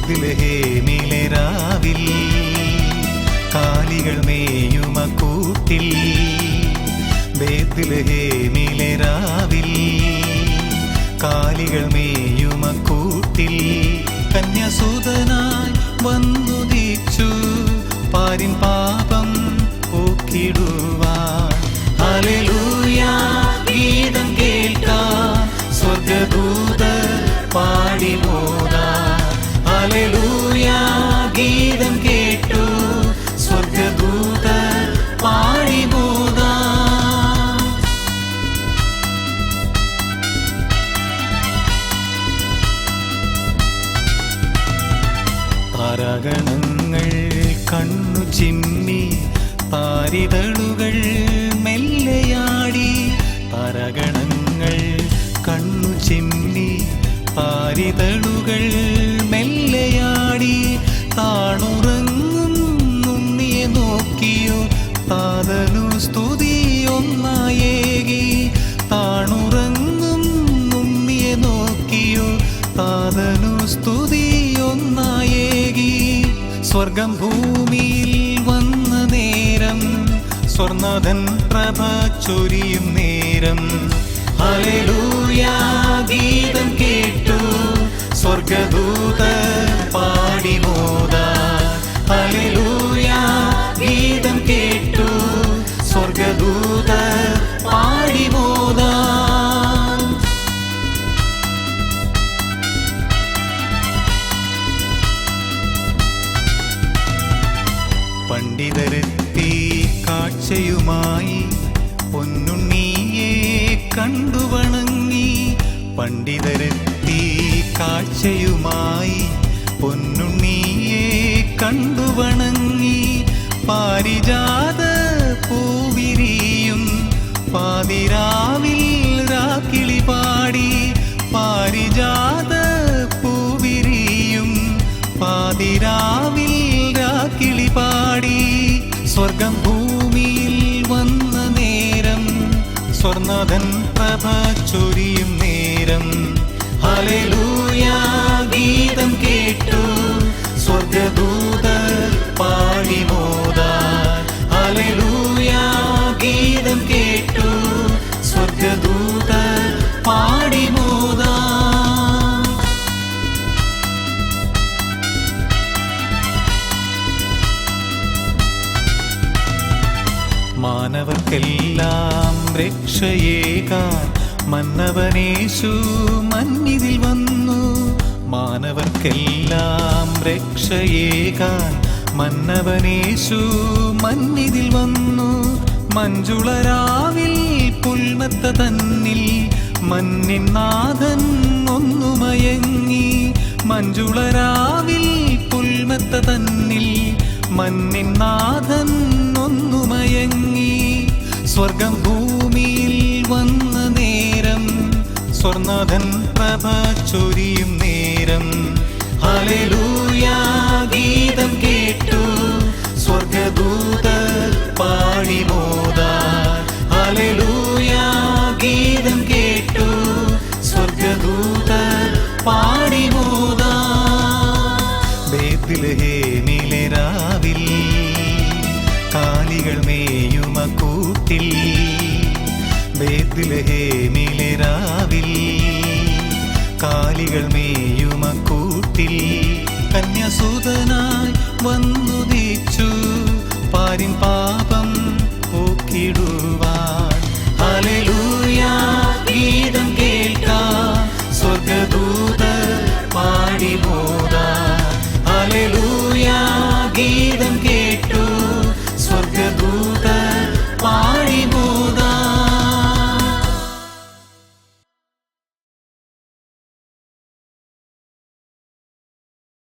ബേത്ലഹേമിലെ രാവിൽ കാലികൾ മേയുമ കൂട്ടിൽ ബേത്ലഹേമിലെ രാവിൽ കാലികൾ മേയുമ കൂട്ടിൽ കന്യാസുതനായി വന്നുദിച്ചു പാരിൻ പാപം പോക്കിടുവാൻ ഹല്ലേലൂയ ഗീതം കേൾക്കാൻ സ്വർഗ്ഗദൂതർ പാടി മോദാൻ ഹല്ലേലൂയ ഗീതം കേട്ടു സ്വർഗ്ഗദൂതർ പാടി മോദാൻ താരഗണങ്ങൾ കണ്ണു ചിമ്മി താരിതളുകൾ മെല്ലെയാടി താരഗണങ്ങൾ കണ്ണു ചിമ്മി താരിതളുകൾ മെല്ലെയാടി താണുറങ്ങും ഉണ്ണിയെ നോക്കിയോ താതനു സ്തുതി ഒന്നായേകി താണുറങ്ങും ഉണ്ണിയെ നോക്കിയോ താതനു സ്തുതി ഒന്നായേകി സ്വർഗം ഭൂമിയിൽ വന്ന നേരം സ്വർണധൻ പ്രഭ ചൊരിയും നേരം ഹല്ലേലൂയ ഗീതം കേട്ടു സ്വർഗ്ഗദൂതർ പാടി മോദാൻ ഹല്ലേലൂയ ഗീതം കേട്ടു സ്വർഗ്ഗദൂതർ പാടി മോദാൻ പണ്ഡിതരെത്തി കാഴ്ചയുമായി പൊന്നുണ്ണിയെ കണ്ടു വണങ്ങി പണ്ഡിതരെത്തി കാഴ്ചയുമായി പൊന്നുണ്ണിയെ കണ്ടു വണങ്ങി പാരിജാത പൂവിരിയും പാതിരാവിൽ രാക്കിളി പാടി പാരിജാത പൂവിരിയും പാതിരാവിൽ രാക്കിളി പാടി സ്വർഗം ഭൂമിയിൽ വന്ന നേരം സ്വർണധൻ പ്രഭ ചൊരിയും നേരം ഹല്ലേലൂയ ഗീതം കേട്ടു സ്വർഗ്ഗദൂതർ പാടി മോദാൻ ഹല്ലേലൂയ ഗീതം കേട്ടു സ്വർഗ്ഗദൂതർ പാടി മോദാൻ മാനവർക്കെല്ലാം രക്ഷയേകാൻ മന്നവനേശു മന്നിതിൽ വന്നു മാനവർക്കെല്ലാം രക്ഷയേകാൻ മന്നവനേശു മന്നിതിൽ വന്നു മഞ്ജുളരാവിൽ പുൽമത്ത തന്നിൽ മന്നിൻ നാഥൻ ഒന്നു മയങ്ങി മഞ്ജുളരാവിൽ പുൽമത്ത തന്നിൽ മന്നിൻ നാഥൻ ഒന്നു മയങ്ങി സ്വർഗം ഭൂമിയിൽ വന്ന നേരം സ്വർണധൻ പ്രഭ ചൊരിയും നേരം ഹല്ലേലൂയ ഗീതം കേട്ടു സ്വർഗ്ഗദൂതർ പാടി മോദാൻ ഹല്ലേലൂയ ഗീതം കേട്ടു സ്വർഗ്ഗദൂതർ പാടി മോദാൻ ബേത്ലഹേമിലെ രാവിൽ കാലികൾ മേയുമ കൂട്ടിൽ ബേത്ലഹേമിലെ രാവിൽ കാലികൾ മേയുമ കൂട്ടിൽ കന്യാസുതനായി വന്നുദിച്ചു പാരിൻ